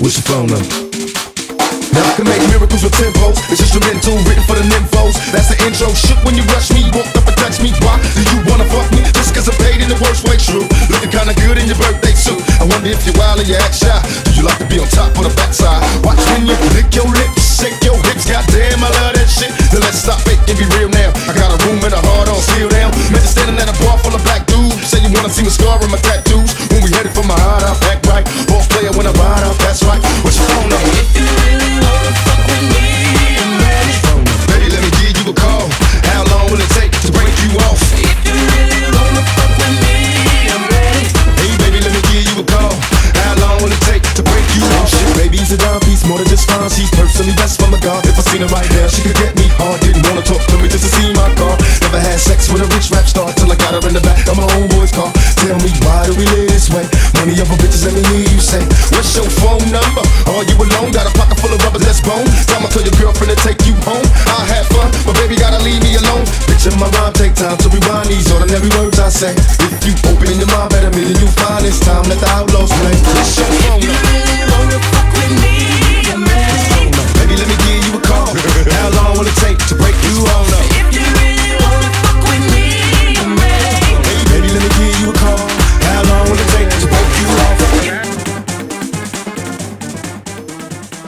What's your phone number? Now I can make miracles with tempos. It's instrumental, written for the nymphos. That's the intro. Shook when you rush me, walked up and touched me. Why do you wanna fuck me? Just cause I paid in the worst way, true. Looking kinda good in your birthday suit. I wonder if you're wild or you act shy. Do you like to be on top or the backside? Watch when you lick your lips, shake your hips. Goddamn, I love that shit. Then let's stop fake and be real now. I got a room and a heart on seal down. Met you standing at a bar full of black dudes. Say you wanna see my scar and my tattoos. When we headed for my heart, I'll act right. Boss player when I ride up, that's right. What's your phone number? If you really wanna fuck with me, I'm ready. Baby, let me give you a call. How long will it take to break you off? If you really wanna fuck with me, I'm ready. Hey baby, let me give you a call. How long will it take to break you off? Shit, baby, he's a dime piece, more than just fine. She's personally best from a god. If I seen her right there, she could get me hard. Didn't wanna talk to me just to see my car. Never had sex with a rich rap star till I got her in the back of my homeboy's car. Tell me why do we live this way? Money over bitches, let me hear you say. What's your phone number? Are you alone? Got a pocket full of rubbers, let's bone. Time I tell your girlfriend to take you home. I'll have fun, but baby gotta leave me alone. Bitch, in my rhyme, take time to rewind these ordinary words I say. If you open your mind better, me, then you find it's time. Let the outlaws play. What's your phone If you number? really wanna fuck with me, I'm ready. Baby, let me give you a call. How long will it take to break you on up? If you really wanna fuck with me, I'm ready. Hey, baby, let me give you a call. How long will it take to break you off?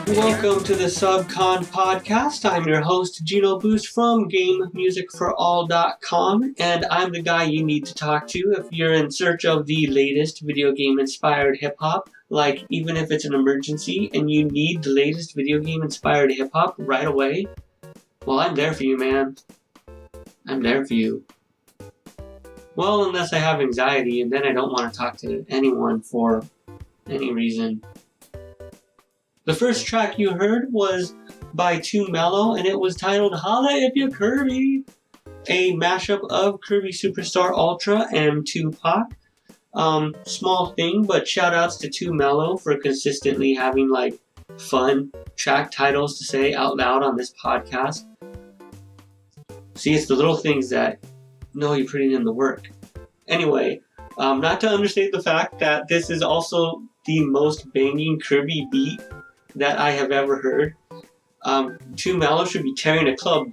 Welcome to the SUBCON podcast. I'm your host, Gino Boost from GameMusicForAll.com, and I'm the guy you need to talk to if you're in search of the latest video game-inspired hip-hop. Like, even if it's an emergency and you need the latest video game-inspired hip-hop right away, well, I'm there for you, man. I'm there for you. Well, unless I have anxiety, and then I don't want to talk to anyone for any reason. The first track you heard was by Mello, and it was titled Holla If You're Kirby, a mashup of Kirby Superstar Ultra and Tupac. Small thing, but shout outs to Mello for consistently having like fun track titles to say out loud on this podcast. See, it's the little things that know you're putting in the work. Anyway, not to understate the fact that this is also the most banging Kirby beat that I have ever heard. Mello should be tearing a club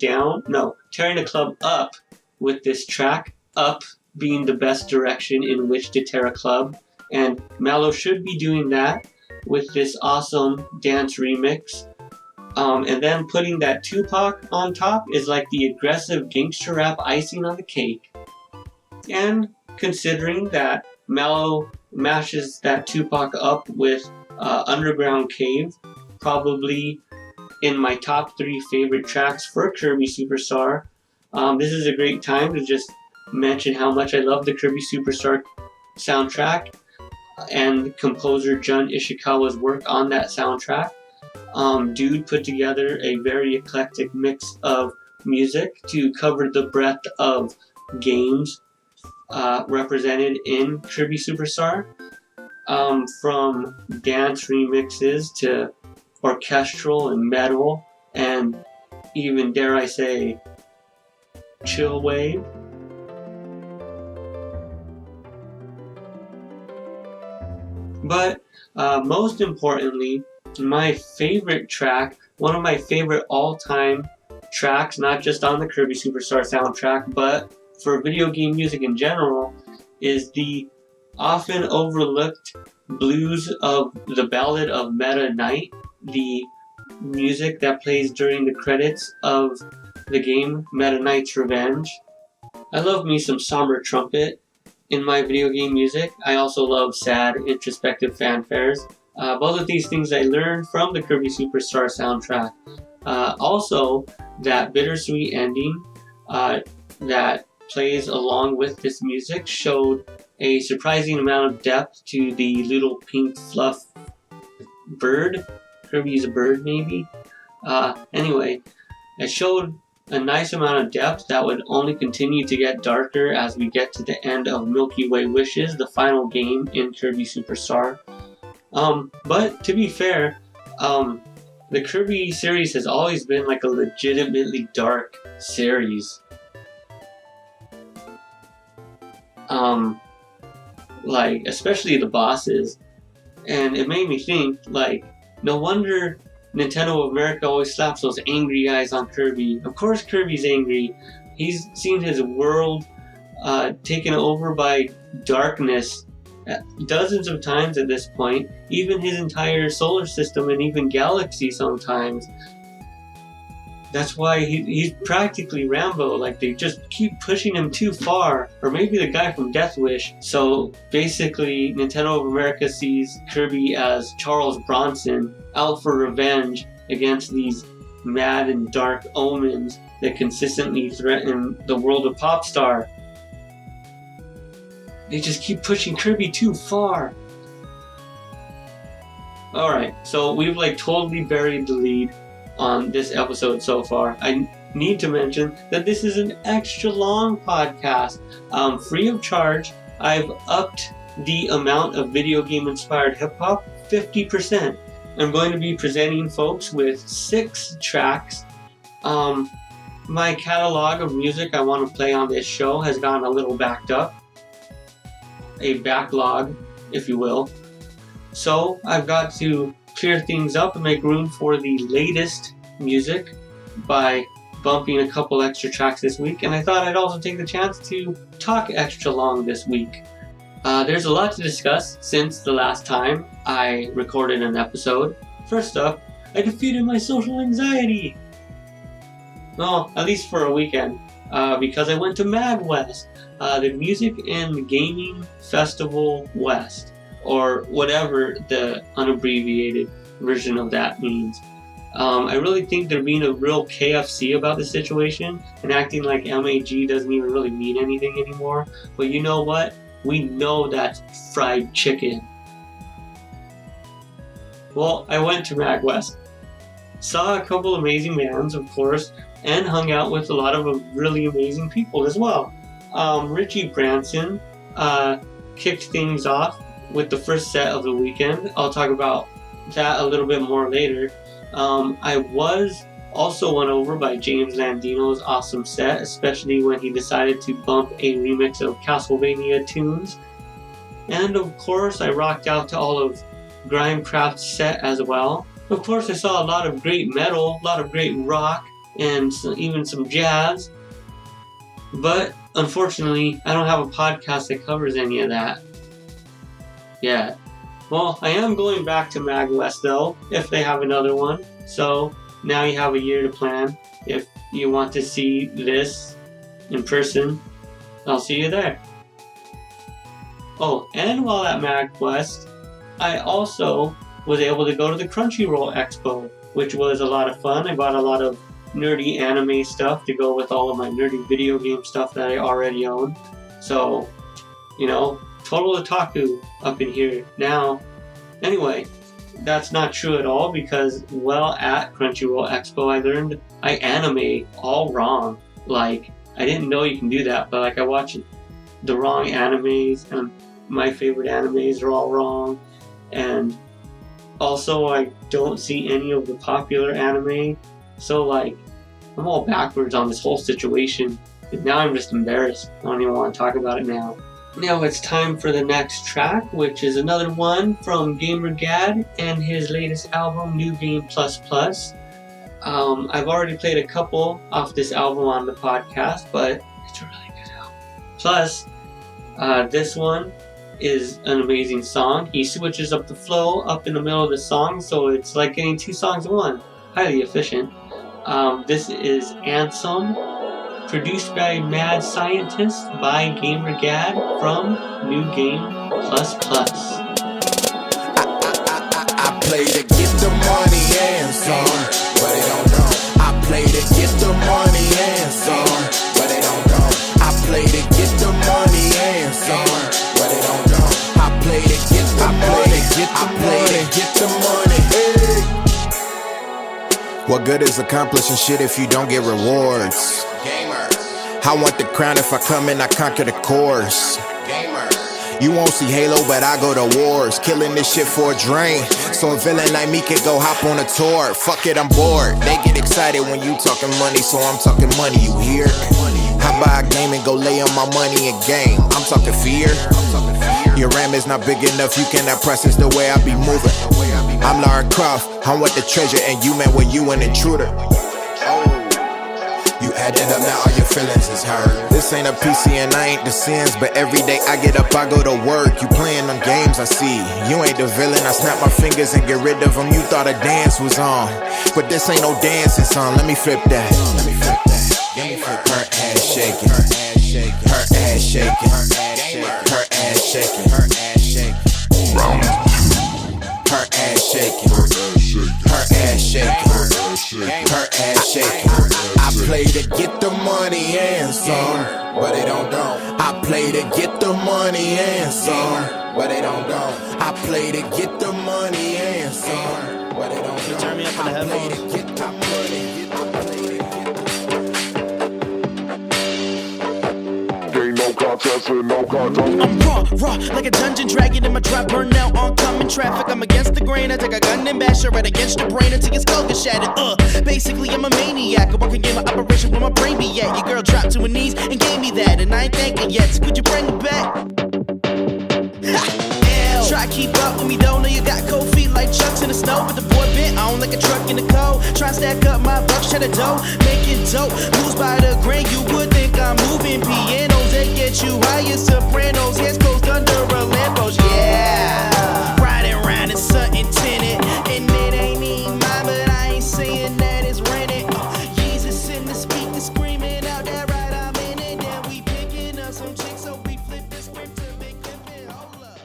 up with this track, up being the best direction in which to tear a club, and Mello should be doing that with this awesome dance remix. And then putting that Tupac on top is like the aggressive gangster rap icing on the cake. And considering that Mello mashes that Tupac up with Underground Cave, probably in my top 3 favorite tracks for Kirby Superstar. This is a great time to just mention how much I love the Kirby Superstar soundtrack and composer Jun Ishikawa's work on that soundtrack. Dude put together a very eclectic mix of music to cover the breadth of games represented in Kirby Superstar. From dance remixes to orchestral and metal, and even, dare I say, chill wave. But most importantly, my favorite track, one of my favorite all-time tracks, not just on the Kirby Superstar soundtrack, but for video game music in general, is the often overlooked blues of the Ballad of Meta Knight, the music that plays during the credits of the game Meta Knight's Revenge. I love me some somber trumpet in my video game music. I also love sad, introspective fanfares. Both of these things I learned from the Kirby Superstar soundtrack. Also, that bittersweet ending that plays along with this music showed a surprising amount of depth to the little pink fluff bird. Kirby's a bird, maybe? Anyway, it showed a nice amount of depth that would only continue to get darker as we get to the end of Milky Way Wishes, the final game in Kirby Superstar. But to be fair, the Kirby series has always been like a legitimately dark series. Like, especially the bosses. And it made me think, like, No wonder Nintendo of America always slaps those angry eyes on Kirby. Of course Kirby's angry. He's seen his world taken over by darkness dozens of times at this point. Even his entire solar system and even galaxy sometimes. That's why he's practically Rambo. Like, they just keep pushing him too far. Or maybe the guy from Death Wish. So basically, Nintendo of America sees Kirby as Charles Bronson, out for revenge against these mad and dark omens that consistently threaten the world of Popstar. They just keep pushing Kirby too far. Alright, so we've like totally buried the lead on this episode so far. I need to mention that this is an extra long podcast, free of charge. I've upped the amount of video game inspired hip hop 50%. I'm going to be presenting folks with 6 tracks. My catalog of music I want to play on this show has gotten a little backed up. A backlog, if you will. So I've got to clear things up and make room for the latest music by bumping a couple extra tracks this week, and I thought I'd also take the chance to talk extra long this week. There's a lot to discuss since the last time I recorded an episode. First up, I defeated my social anxiety. Well, at least for a weekend, because I went to MAGWest, the Music and Gaming Festival West, or whatever the unabbreviated version of that means. I really think they're being a real KFC about the situation and acting like MAG doesn't even really mean anything anymore. But you know what? We know that's fried chicken. Well, I went to MAGWest, saw a couple amazing bands, of course, and hung out with a lot of really amazing people as well. Richie Branson kicked things off with the first set of the weekend. I'll talk about that a little bit more later. I was also won over by James Landino's awesome set, especially when he decided to bump a remix of Castlevania tunes. And of course, I rocked out to all of Grimecraft's set as well. Of course, I saw a lot of great metal, a lot of great rock, and even some jazz. But unfortunately, I don't have a podcast that covers any of that yet. Well, I am going back to MAGWest though, if they have another one. So now you have a year to plan. If you want to see this in person, I'll see you there. Oh, and while at MAGWest, I also was able to go to the Crunchyroll Expo, which was a lot of fun. I bought a lot of nerdy anime stuff to go with all of my nerdy video game stuff that I already own. So, you know, total otaku up in here now. Anyway, that's not true at all because, well, at Crunchyroll Expo I learned I anime all wrong. Like, I didn't know you can do that, but like I watch the wrong animes and my favorite animes are all wrong. And also I don't see any of the popular anime. So like, I'm all backwards on this whole situation. And now I'm just embarrassed. I don't even want to talk about it now. Now it's time for the next track, which is another one from GamerGad and his latest album, New Game Plus Plus. I've already played a couple off this album on the podcast, but it's a really good album. Plus, this one is an amazing song. He switches up the flow up in the middle of the song, so it's like getting 2 songs in one. Highly efficient. This is Ansem, produced by Mad Scientist by GamerGad from New Game Plus Plus. I play to get the money and some, but they don't know. I play to get the money and some, but they don't know. I play to get the money and some, but they don't know. I play to get the money, I play to get the money. What good is accomplishing shit if you don't get rewards? I want the crown if I come and I conquer the course. You won't see Halo, but I go to wars. Killing this shit for a drain, so a villain like me could go hop on a tour. Fuck it, I'm bored. They get excited when you talking money, so I'm talking money, you hear? I buy a game and go lay on my money in game. I'm talking fear. Your RAM is not big enough, you cannot process the way I be moving. I'm Lara Croft, I'm with the treasure, and you meant when you an intruder. You added up, now all your feelings is hurt. This ain't a PC and I ain't the sins, but every day I get up, I go to work. You playing them games, I see. You ain't the villain, I snap my fingers and get rid of them. You thought a dance was on, but this ain't no dancing song. Let me flip that. Let me flip that. Her ass shaking, her ass shaking, her ass shaking, her ass shaking, her ass shaking. Round two. Her ass shaking, her ass shaking, her ass shaking. I play to get the money and some, but they don't. I play to get the money and some, but they don't. I play to get the money and some, but they don't. You turn me up in the headphones. I'm raw, like a dungeon dragon in my trap. Burn out oncoming traffic. I'm against the grain. I take a gun and bash it right against your brain until your skull gets shattered. Basically, I'm a maniac. I walk in my operation where my brain be at. Your girl dropped to her knees and gave me that, and I ain't thanking yet. So could you bring it back? Try to keep up with me though, know you got cold feet like Chucks in the snow. But the boy bent on like a truck in the cold. Try to stack up my bucks, cheddar dough, making dope. Moves by the grain, you would think I'm moving pianos. They get you higher, sopranos. Heads closed under a Lambos, yeah. Riding around in something tinted, and it ain't even mine, but I ain't saying that it's rented. Jesus in the speaker screaming out that right, I'm in it. Then we picking up some chicks, so we flip the script to make them fit. Hold up.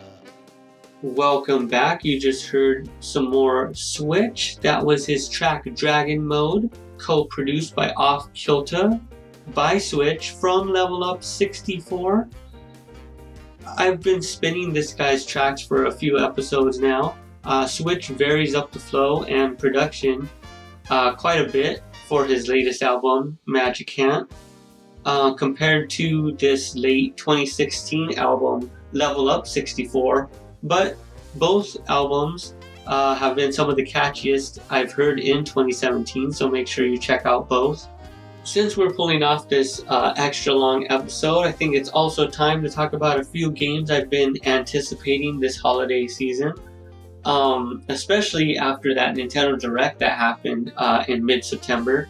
Welcome back. You just heard some more Switch. That was his track Dragon Mode, co-produced by Off Kilta by Switch from Level Up 64. I've been spinning this guy's tracks for a few episodes now. Switch varies up the flow and production quite a bit for his latest album, Magic Hand, compared to this late 2016 album, Level Up 64. But both albums have been some of the catchiest I've heard in 2017, so make sure you check out both. Since we're pulling off this extra long episode, I think it's also time to talk about a few games I've been anticipating this holiday season, especially after that Nintendo Direct that happened in mid-September.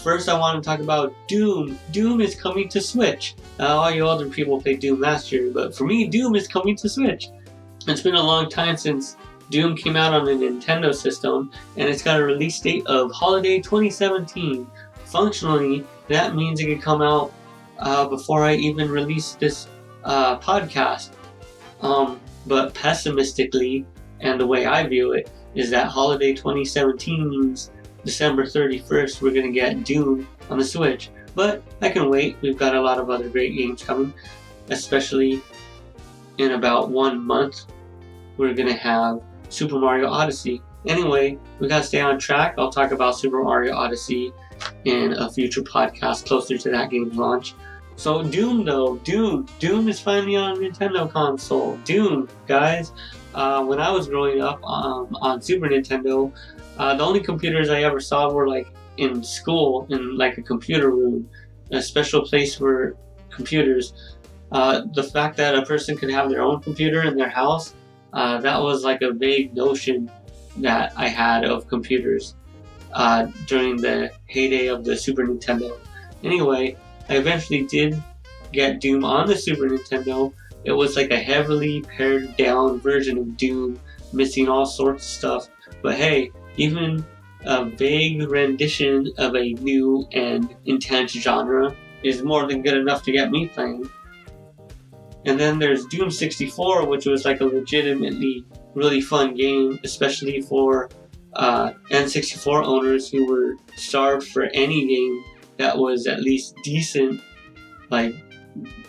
First, I want to talk about Doom. Doom is coming to Switch. All you other people played Doom last year, but for me, Doom is coming to Switch. It's been a long time since Doom came out on a Nintendo system, and it's got a release date of Holiday 2017. Functionally, that means it could come out before I even release this podcast. But pessimistically, and the way I view it, is that Holiday 2017 means December 31st we're going to get Doom on the Switch. But I can wait. We've got a lot of other great games coming, especially in about 1 month we're going to have Super Mario Odyssey. Anyway, we got to stay on track. I'll talk about Super Mario Odyssey in a future podcast closer to that game's launch. So Doom though, Doom is finally on a Nintendo console. Doom, guys. When I was growing up on Super Nintendo, the only computers I ever saw were like in school, in like a computer room, a special place for computers. The fact that a person could have their own computer in their house, that was like a vague notion that I had of computers during the heyday of the Super Nintendo. Anyway, I eventually did get Doom on the Super Nintendo. It was like a heavily pared down version of Doom, missing all sorts of stuff. But hey, even a vague rendition of a new and intense genre is more than good enough to get me playing. And then there's Doom 64, which was like a legitimately really fun game, especially for N64 owners who were starved for any game that was at least decent. Like,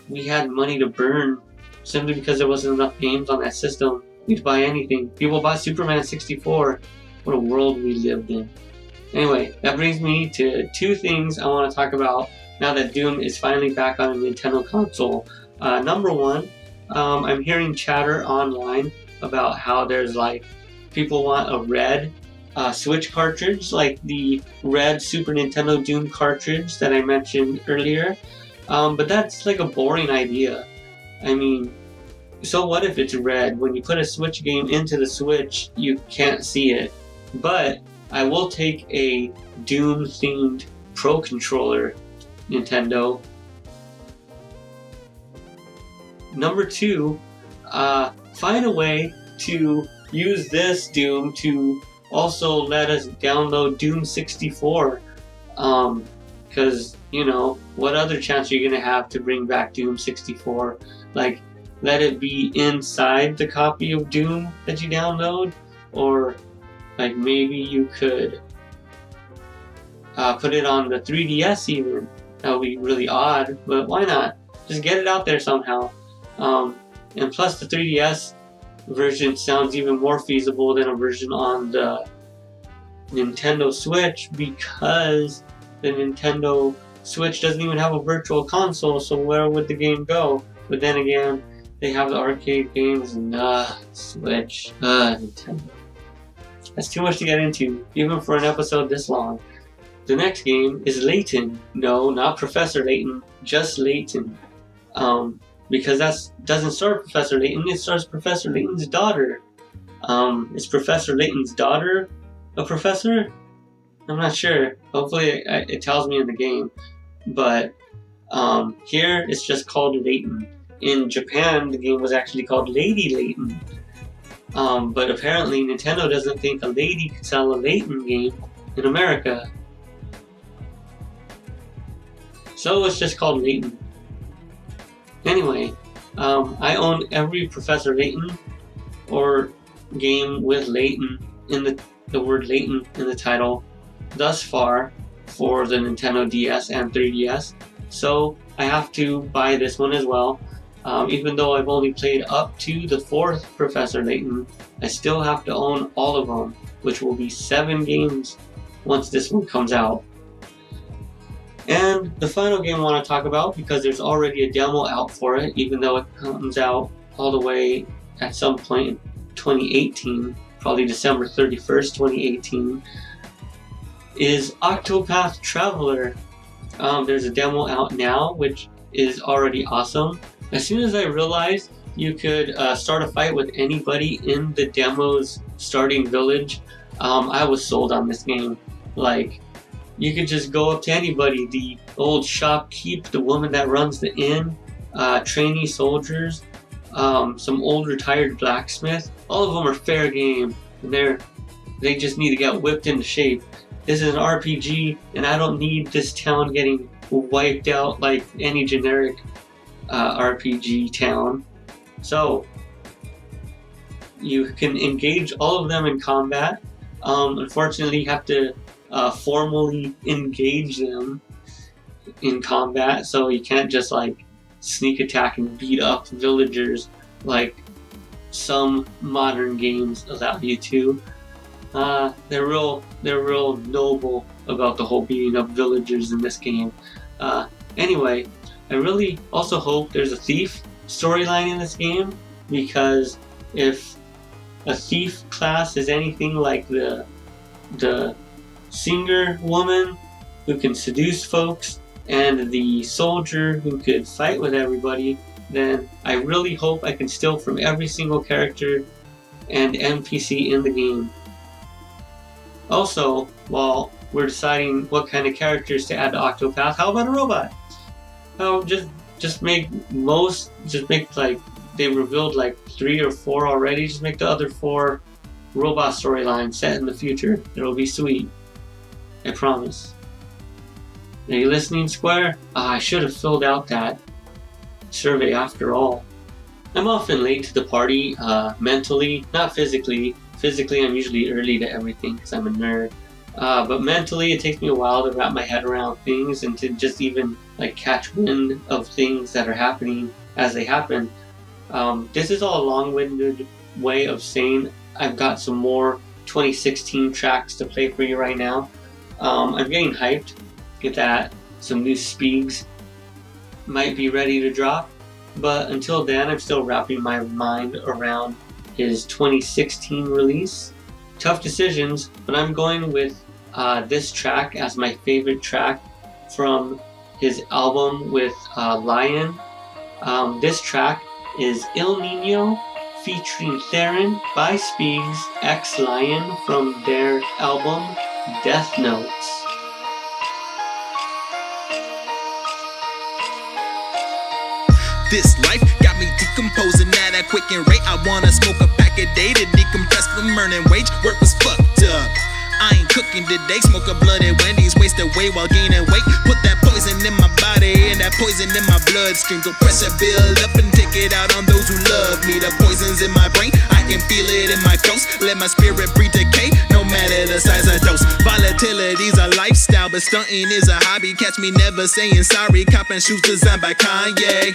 we had money to burn simply because there wasn't enough games on that system. We'd buy anything. People bought Superman 64. What a world we lived in. Anyway, that brings me to two things I want to talk about now that Doom is finally back on a Nintendo console. Number one, I'm hearing chatter online about how there's like, people want a red Switch cartridge, like the red Super Nintendo Doom cartridge that I mentioned earlier. But that's like a boring idea. I mean, So what if it's red? When you put a Switch game into the Switch, you can't see it. But I will take a Doom-themed Pro Controller, Nintendo. Number 2, find a way to use this Doom to also let us download Doom 64. Because, you know, what other chance are you going to have to bring back Doom 64? Like, let it be inside the copy of Doom that you download? Or, like, maybe you could put it on the 3DS even. That would be really odd, but why not? Just get it out there somehow. And plus the 3DS version sounds even more feasible than a version on the Nintendo Switch, because the Nintendo Switch doesn't even have a virtual console, so where would the game go? But then again, they have the arcade games and Switch, Nintendo. That's too much to get into, even for an episode this long. The next game is Layton. No, not Professor Layton, just Layton. Because that doesn't star Professor Layton, it stars Professor Layton's daughter. Is Professor Layton's daughter a professor? I'm not sure. Hopefully it tells me in the game. But here it's just called Layton. In Japan, the game was actually called Lady Layton. But apparently Nintendo doesn't think a lady could sell a Layton game in America. So it's just called Layton. Anyway, I own every Professor Layton or game with Layton in the word Layton in the title thus far for the Nintendo DS and 3DS. So I have to buy this one as well. Even though I've only played up to the 4th Professor Layton, I still have to own all of them, which will be 7 games once this one comes out. And the final game I want to talk about, because there's already a demo out for it, even though it comes out all the way at some point in 2018, probably December 31st, 2018, is Octopath Traveler. There's a demo out now, which is already awesome. As soon as I realized you could start a fight with anybody in the demo's starting village, I was sold on this game. Like, you could just go up to anybody, the old shopkeep, the woman that runs the inn, trainee soldiers, some old retired blacksmith. All of them are fair game, and they just need to get whipped into shape. This is an RPG, and I don't need this town getting wiped out like any generic RPG town. So you can engage all of them in combat. Unfortunately, you have to formally engage them in combat, so you can't just like sneak attack and beat up villagers like some modern games allow you to. They're real noble about the whole beating up villagers in this game. Anyway, I really also hope there's a thief storyline in this game, because if a thief class is anything like the singer woman who can seduce folks and the soldier who could fight with everybody, then I really hope I can steal from every single character and NPC in the game. Also, while we're deciding what kind of characters to add to Octopath, how about a robot? Just make like, they revealed like 3 or 4 already, just make the other 4 robot storylines set in the future. It'll be sweet. I promise. Are you listening, Square? I should have filled out that survey after all. I'm often late to the party, mentally, not physically. Physically, I'm usually early to everything because I'm a nerd. But mentally, it takes me a while to wrap my head around things and to just even like catch wind of things that are happening as they happen. This is all a long-winded way of saying I've got some more 2016 tracks to play for you right now. I'm getting hyped that some new Spiegz might be ready to drop, but until then I'm still wrapping my mind around his 2016 release. Tough decisions, but I'm going with this track as my favorite track from his album with Lion. This track is Il Nino featuring Theron by Spiegz x Lion from their album Death Notes. This life got me decomposing at a quick rate. I wanna smoke a pack a day to decompress from earning wage. Work was fucked up. I ain't cooking today. Smoke a blood at Wendy's, waste away while gaining weight. Put that poison in my body and that poison in my bloodstream. Go pressure build up and take it out on those who love me. The poison's in my brain, I can feel it in my clothes. Let my spirit breathe decay, no matter the size of dose. Volatility's a lifestyle, but stunting is a hobby. Catch me never saying sorry. Copping shoes designed by Kanye.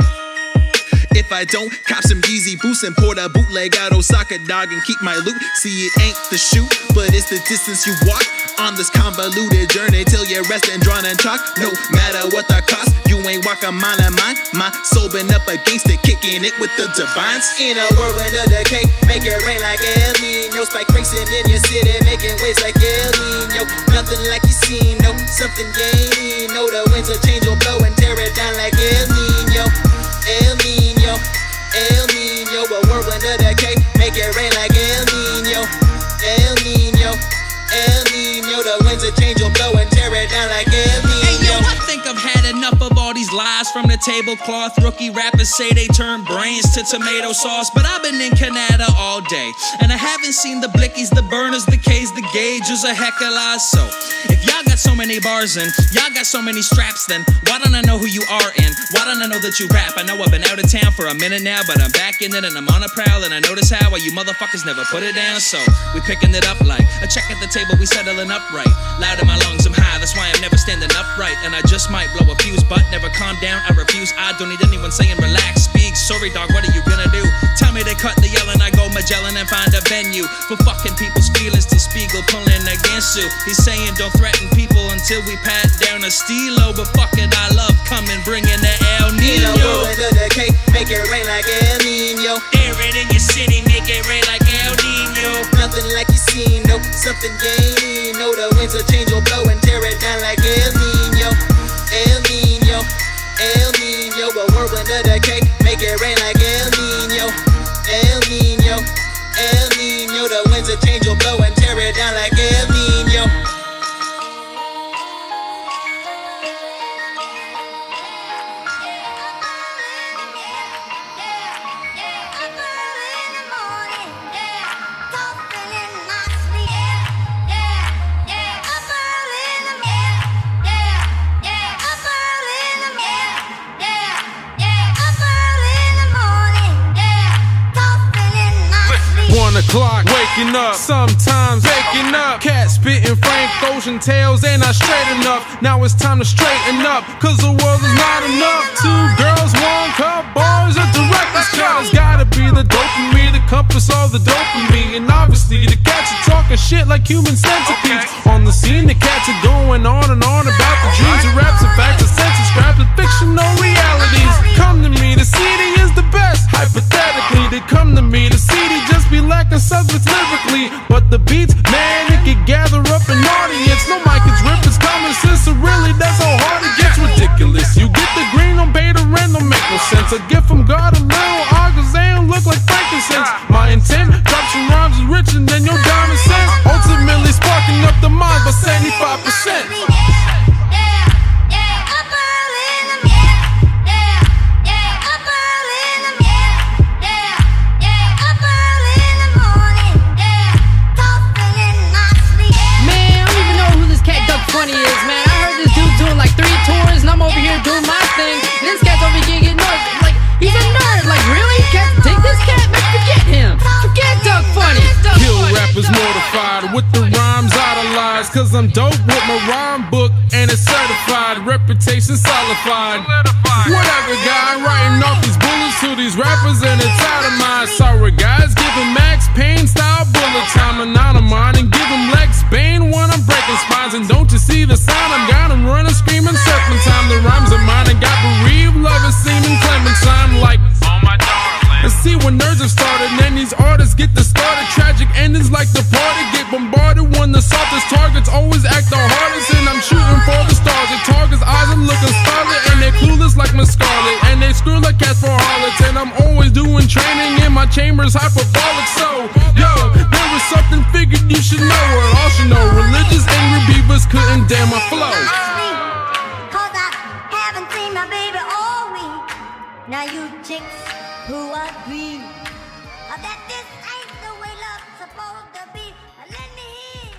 If I don't, cop some Yeezy boots and pour the bootleg out Osaka dog and keep my loot. See, it ain't the shoot, but it's the distance you walk on this convoluted journey till you're resting, drawn and chalk. No matter what the cost, you ain't walk a mile of mine. My soul been up against it, kicking it with the divines. In a whirlwind of decay, make it rain like El Nino. Spike racing in your city, making waves like El Nino. Nothing like you seen, no, something gaining. No, the winds will change, will blow and tear it down like El Nino. El Nino, El Nino, a whirlwind of decay, make it rain like El Nino. El Nino, El Nino, the winds of change will blow and tear it down like El Nino. Hey yo, I think I've had enough of all these lies from the tablecloth. Rookie rappers say they turn brains to tomato sauce, but I've been in Canada all day, and I haven't seen the blickies, the burners, the K's, the gauges, a heck of lies. So if y'all got so many bars and y'all got so many straps, then why don't I know who you are and why don't I know that you rap? I know I've been out of town for a minute now, but I'm back in it and I'm on a prowl, and I notice how you motherfuckers never put it down. So we picking it up like a check at the table, we settling up right. Loud in my lungs, I'm high, that's why I'm never standing upright, and I just might blow a fuse, but never calm down, I refuse. I don't need anyone saying relax, speak, sorry dog, what are you gonna do? Tell me they cut the yelling, I go Magellan and find a venue for fucking people's feelings till Spiegel pulling against you. He's saying don't threaten people until we pat down a stilo, but fuck it, I love coming, bringing the El Nino. Whirlwind of decay, make it rain like El Nino. Air it in your city, make it rain like El Nino. Nothing like you seen, no, something gaining. No, the winds will change, will blow and tear it down like El Nino. El Nino, El Nino, a whirlwind of decay, make it rain like El Nino. El Nino, El Nino, the winds will change, will blow and tear it down like El Nino. O'clock, waking up, sometimes waking up. Cat spitting Frank Ocean tales, ain't not straight enough. Now it's time to straighten up, cause the world is not enough. Two girls, one cup, boys, a director's cut. It's gotta be the dopamine, the compass of the dopamine. And obviously the cats are talking shit like human centipedes. On the scene, the cats are going on and on about the dreams of raps and facts and senses scrapped with fictional realities. Come to me, the CD is the best. Hypothetically, they come to me, the CD just be lacking substance lyrically, but the beats, man, it can gather up an audience. No mic is rip, it's common sense, so really that's how hard it gets. Ridiculous, you get the green, don't pay the rent, don't make no sense. A gift from God, a little augurs, they don't look like frankincense. My intent, drop some rhymes is richer than your diamond sense. Ultimately sparking up the mind by 75%. Funny is, man, I heard this dude doing like 3 tours and I'm over here doing my thing. This cat's over here getting nerds. Like, he's a nerd. Like, really? Can't take this cat? Man, forget him. Forget Doug Funnie. Kill rappers mortified with the rhymes idolized, cause I'm dope with my rhyme book and it's certified. Reputation solidified. Whatever, guy, I'm writing off these bullets to these rappers and it's out of mind. Sorry, guys, give him Max Payne style bullet time and out of mine, and give him Lex Bane when I'm breaking spines. And don't you see the sign? I'm got him running, screaming, circling time. The rhymes are mine and got bereaved, loving, seeming, Clementine like, oh my darling. And see when nerves have started, and these artists get the started. Tragic endings like The Party get bombarded when the softest targets always act the hardest. And I'm shooting for the stars. The target's eyes are looking scarlet, and they clueless like Miss Scarlet, and they screw like cats for harlots. And I'm always doing training in my chambers hyperbolic. So, yo, there was something figured you should know, or all should know. Religious angry beavers couldn't damn my flow. Cause I haven't seen my baby all week. Now you chicks who agree that this ain't the way love's supposed to be. Let me hear.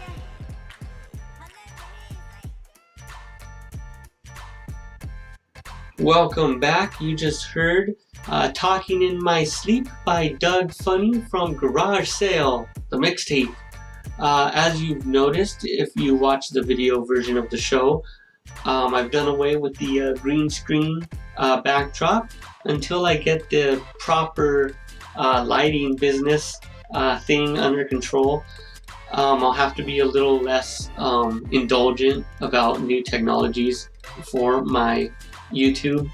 Welcome back. You just heard Talking in My Sleep by Doug Funnie from Garage Sale, the mixtape. As you've noticed, if you watch the video version of the show, I've done away with the green screen backdrop until I get the proper lighting business thing under control. I'll have to be a little less indulgent about new technologies for my YouTube.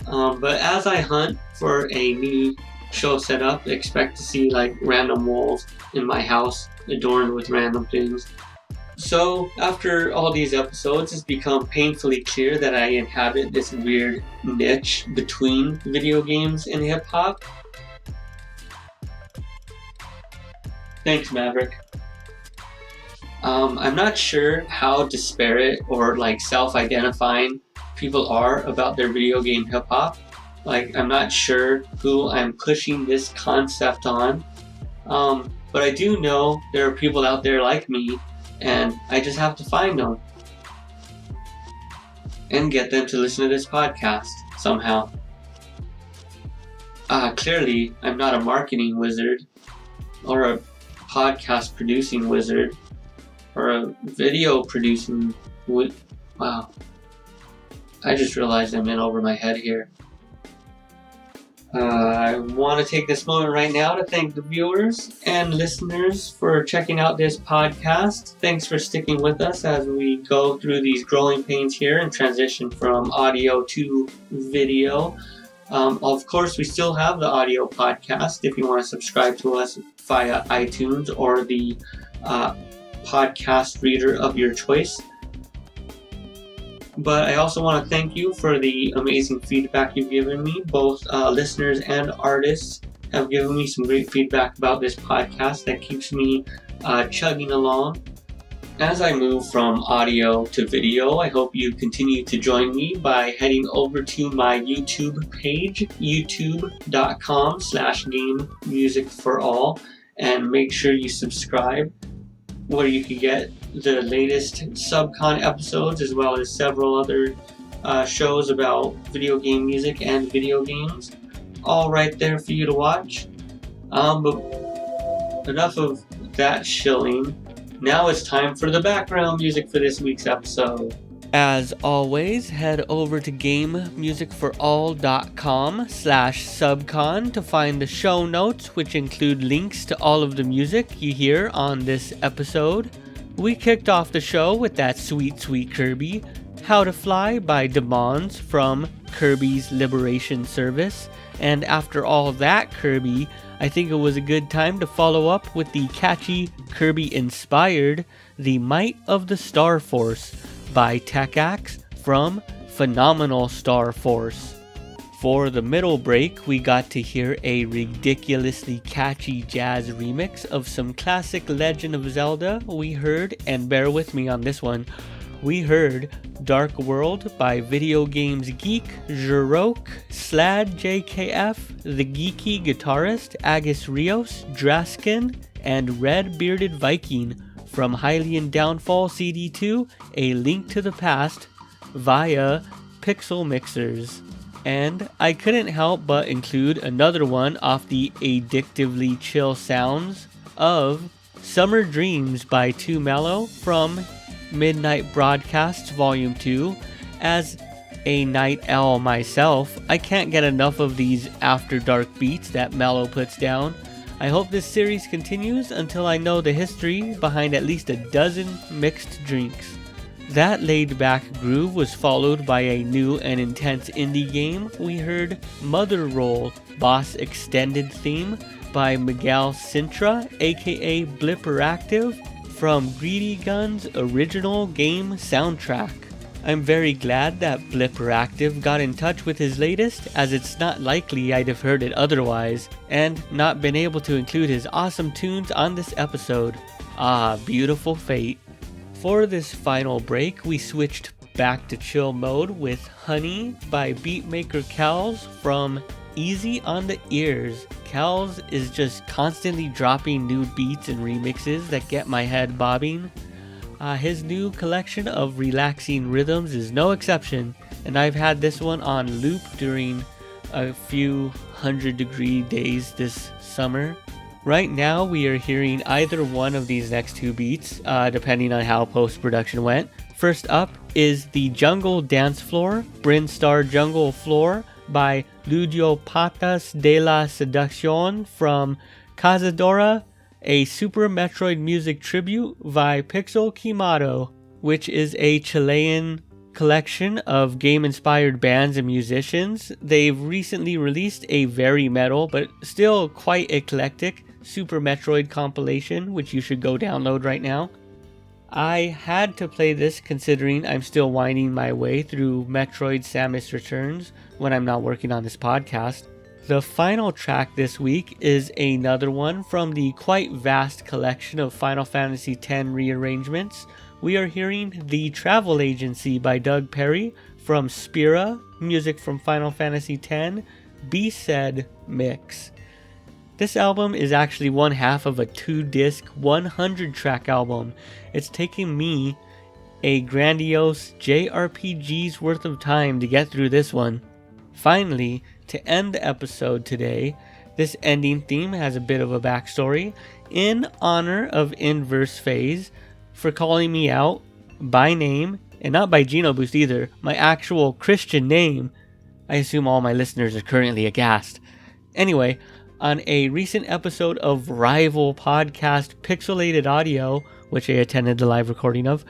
But as I hunt for a new show setup, expect to see like random walls in my house adorned with random things. So after all these episodes, it's become painfully clear that I inhabit this weird niche between video games and hip hop. Thanks, Maverick. I'm not sure how disparate or like self-identifying people are about their video game hip hop. Like, I'm not sure who I'm pushing this concept on. But I do know there are people out there like me, and I just have to find them and get them to listen to this podcast somehow. Clearly, I'm not a marketing wizard or a podcast producing wizard or a video producing wow. I just realized I'm in over my head here. I want to take this moment right now to thank the viewers and listeners for checking out this podcast. Thanks for sticking with us as we go through these growing pains here and transition from audio to video. Of course, we still have the audio podcast if you want to subscribe to us via iTunes or the podcast reader of your choice. But I also want to thank you for the amazing feedback you've given me. Both listeners and artists have given me some great feedback about this podcast that keeps me chugging along. As I move from audio to video, I hope you continue to join me by heading over to my YouTube page, youtube.com/GameMusicForAll, and make sure you subscribe, where you can get the latest SUBCON episodes as well as several other shows about video game music and video games, all right there for you to watch. But enough of that shilling. Now it's time for the background music for this week's episode. As always, head over to GameMusicForAll.com/SUBCON to find the show notes, which include links to all of the music you hear on this episode. We kicked off the show with that sweet, sweet Kirby, How to Fly by DaMonz from Kirby's Liberation Service. And after all that Kirby, I think it was a good time to follow up with the catchy Kirby-inspired The Might of the Star Force by Tekkaxe from Phenomenal Star Force. For the middle break, we got to hear a ridiculously catchy jazz remix of some classic Legend of Zelda. We heard, and bear with me on this one, we heard Dark World by Video Games Geek, Jirok, Slad JKF, The Geeky Guitarist, Agus Rios, Draskin, and Red Bearded Viking from Hylian Downfall CD2, A Link to the Past, via Pixel Mixers. And I couldn't help but include another one off the addictively chill sounds of Summer Dreams by Mello from Midnight Broadcasts Volume 2. As a night owl myself, I can't get enough of these after dark beats that Mello puts down. I hope this series continues until I know the history behind at least a dozen mixed drinks. That laid-back groove was followed by a new and intense indie game. We heard Mother Roll Boss Extended theme by Miguel Sintra, aka Blipperactive, from Greedy Gun's original game soundtrack. I'm very glad that Blipperactive got in touch with his latest, as it's not likely I'd have heard it otherwise, and not been able to include his awesome tunes on this episode. Ah, beautiful fate. For this final break, we switched back to chill mode with Honey by BeatmakerKelz from Easy on the Ears. Kelz is just constantly dropping new beats and remixes that get my head bobbing. His new collection of relaxing rhythms is no exception, and I've had this one on loop during a few 100-degree days this summer. Right now we are hearing either one of these next two beats, depending on how post-production went. First up is the Jungle Dance Floor, Brinstar Jungle Floor by Ludiopatas de la Seducción from Cazadora, a Super Metroid music tribute by PixelQuemado, which is a Chilean collection of game-inspired bands and musicians. They've recently released a very metal, but still quite eclectic, Super Metroid compilation, which you should go download right now. I had to play this considering I'm still winding my way through Metroid Samus Returns when I'm not working on this podcast. The final track this week is another one from the quite vast collection of Final Fantasy X rearrangements. We are hearing The Travel Agency by Doug Perry from Spira, music from Final Fantasy X, B-Said mix. This album is actually one half of a 2-disc 100-track album. It's taken me a grandiose JRPG's worth of time to get through this one. Finally, to end the episode today, this ending theme has a bit of a backstory in honor of Inverse Phase for calling me out by name, and not by Geno Boost either, my actual Christian name. I assume all my listeners are currently aghast. Anyway, on a recent episode of rival podcast Pixelated Audio, which I attended the live recording of,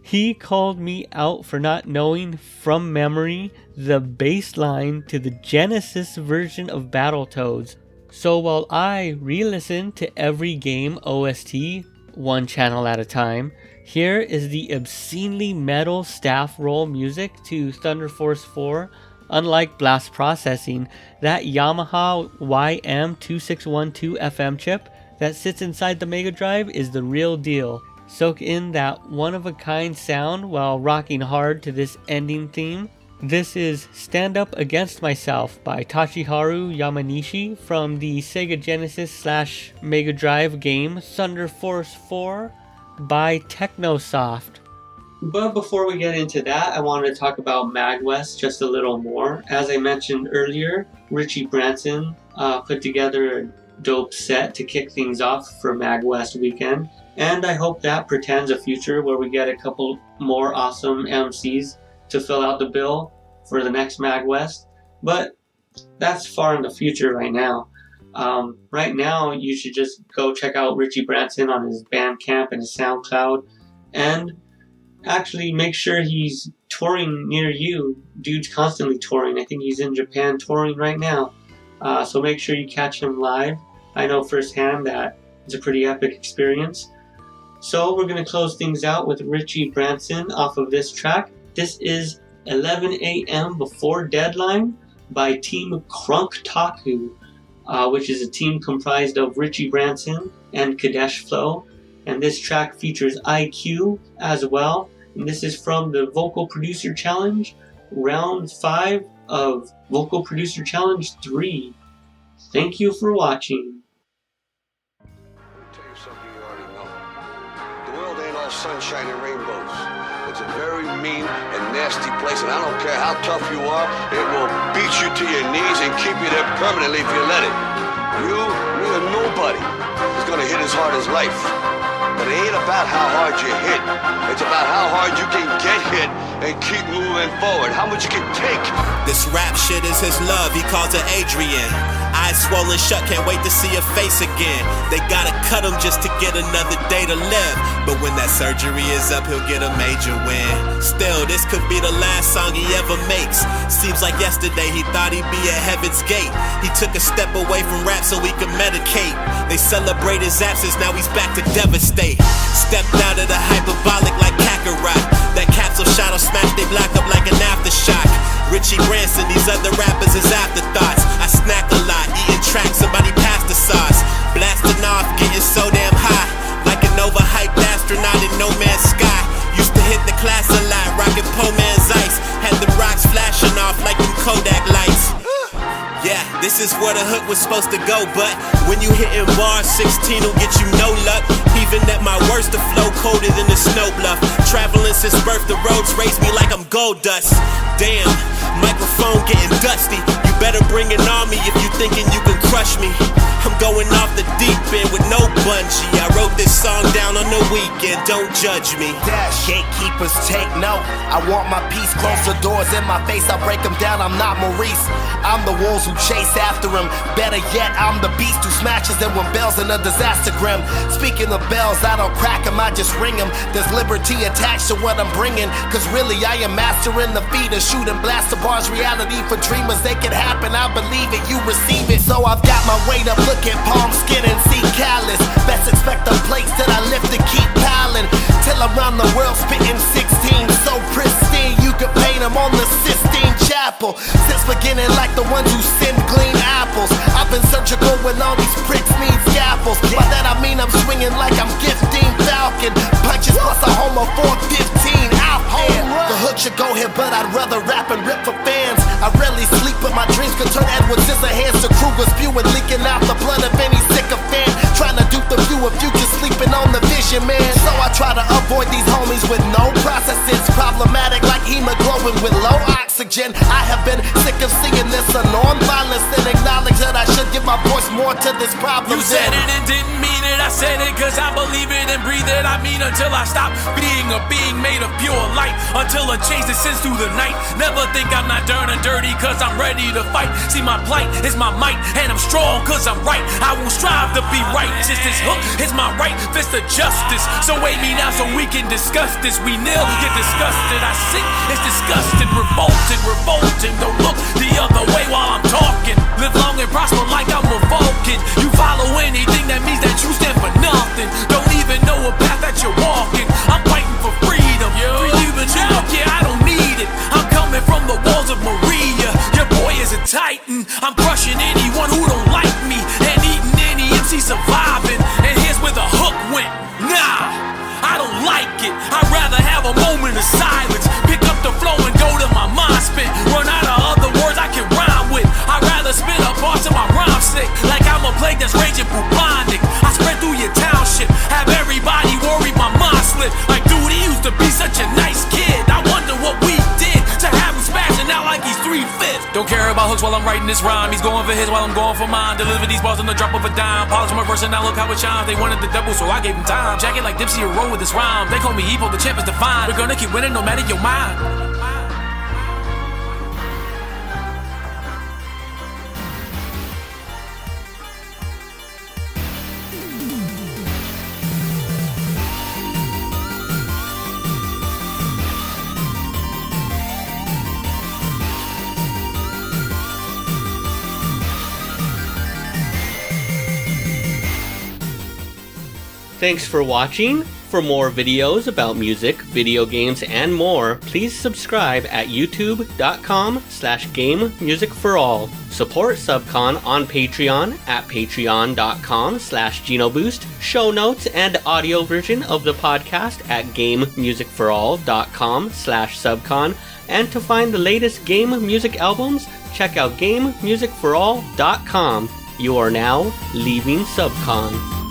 he called me out for not knowing from memory the bass line to the Genesis version of Battletoads. So while I re-listened to every game OST, one channel at a time, here is the obscenely metal staff roll music to Thunder Force 4. Unlike Blast Processing, that Yamaha YM2612 FM chip that sits inside the Mega Drive is the real deal. Soak in that one-of-a-kind sound while rocking hard to this ending theme. This is Stand Up Against Myself by Tachiharu Yamanishi from the Sega Genesis / Mega Drive game Thunder Force 4 by Technosoft. But before we get into that, I wanted to talk about MAGWest just a little more. As I mentioned earlier, Richie Branson put together a dope set to kick things off for MAGWest weekend. And I hope that portends a future where we get a couple more awesome MCs to fill out the bill for the next MAGWest. But that's far in the future right now. Right now, you should just go check out Richie Branson on his Bandcamp and his SoundCloud. And actually make sure he's touring near you. Dude's constantly touring. I think he's in Japan touring right now. So make sure you catch him live. I know firsthand that it's a pretty epic experience. So we're going to close things out with Richie Branson off of this track. This is 11 a.m. Before Deadline by Team Crunk Taku, which is a team comprised of Richie Branson and Kadesh Flow. And this track features IQ as well. And this is from the Vocal Producer Challenge, round 5 of Vocal Producer Challenge 3. Thank you for watching. Let me tell you something you already know. The world ain't all sunshine and rainbows. It's a very mean and nasty place, and I don't care how tough you are, it will beat you to your knees and keep you there permanently if you let it. You, me, or nobody is gonna hit as hard as life. But it ain't about how hard you hit. It's about how hard you can get hit and keep moving forward. How much you can take. This rap shit is his love, he calls it Adrian. Eyes swollen shut, can't wait to see her face again. They gotta cut him just to get another day to live. But when that surgery is up, he'll get a major win. Still, this could be the last song he ever makes. Seems like yesterday he thought he'd be at heaven's gate. He took a step away from rap so he could medicate. They celebrate his absence, now he's back to devastate. Stepped out of the hyperbolic like Kakarot. That capsule shot or smash, they block up like an aftershock. Richie Branson, these other rappers is afterthoughts. I snack a lot, eating tracks, somebody pass the sauce. Blasting off, getting so damn high, like an overhyped astronaut in no man's sky. Used to hit the class a lot, rocking po man's ice. Had the rocks flashing off like them Kodak lights. Yeah, this is where the hook was supposed to go, but when you hitting bars, 16 will get you no luck. Even at my worst, the flow colder than the snow bluff. Traveling since birth, the roads raise me like I'm gold dust. Damn, microphone getting dusty. You better bring an army if you thinking you can crush me. I'm going off the deep end with no bungee. I wrote this song down on the weekend, don't judge me. Dash, gatekeepers take note. I want my peace, close the doors in my face, I break them down, I'm not Maurice. I'm the wolves who chase after him. Better yet, I'm the beast who smashes them when bells in a disaster grim. Speaking of bells, I don't crack them, I just ring them. There's liberty attached to what I'm bringing, cause really I am mastering the feat of shooting blaster bars. Reality for dreamers, they can happen, I believe it, you receive it. So I've got my weight up, look at palm skin and see callous. Best expect the plates that I lift to keep piling, till I'm around the world spitting 16. So pristine, you can paint them on the Sistine Chapel. Since beginning like the ones who sin glean apples. I've been surgical when all these pricks need scalpels. By that I mean I'm swinging like I'm gifting Falcon. Punches plus a homo 415 out there. The hook should go here, but I'd rather rap and rip for fans. I rarely sleep, but my dreams could turn Edward Scissorhands to Kruger spewing, leaking out the blood of any sycophant. Trying to dupe the view of you just sleeping on the vision, man. So I try to avoid these homies with no processes. Problematic like hemoglobin with low oxygen. I have been sick of seeing this unknown violence and acknowledge that I should give my voice more to this problem. You said it and didn't mean it. I said it cause I believe it and breathe it. I mean until I stop being a being made of pure light. Until a change descends through the night. Never think I'm not darn and dirty cause I'm ready to fight. See my plight is my might and I'm strong cause I'm right. I will strive to be right. Just this hook is my right fist of justice. So wait me now so we can discuss this. We nil, get disgusted. I sing, it's disgusting, revolting. Don't look the other way while I'm talking. Live long and prosper like I'm a Vulcan. You follow anything that means that you stand for nothing. Don't even know a path that you're walking. I'm fighting for freedom. For you to talk, yeah, I don't need it. I'm coming from the walls of Maria. Your boy is a titan. I'm crushing anyone who don't like me and eating any MC surviving. And here's where the hook went. Nah, I don't like it. I'd rather have a moment of silence. Pick up the flow and go to my mind spit. Run out of other words I can rhyme with. I'd rather spit up parts of my rhyme sick. Like I'm a plague that's raging bubonic. I spread through your township. Have everybody worried my mind slip. Like dude, he used to be such a nice kid. I wonder what we did to have him smashing out like he's 3/5. Don't care about hooks while I'm writing this rhyme. He's going for his while I'm going for mine. Deliver these bars on the drop of a dime. Polish my verse and now look how it shines. They wanted the double so I gave him time. Jacket like Dipsy or roll with this rhyme. They call me Evo, the champ is defined. We're gonna keep winning no matter your mind. Thanks for watching. For more videos about music, video games, and more, please subscribe at youtube.com/GameMusicForAll. Support SUBCON on Patreon at patreon.com/GenoBoost. Show notes and audio version of the podcast at GameMusicForAll.com/SUBCON. And to find the latest game music albums, check out GameMusicForAll.com. You are now leaving SUBCON.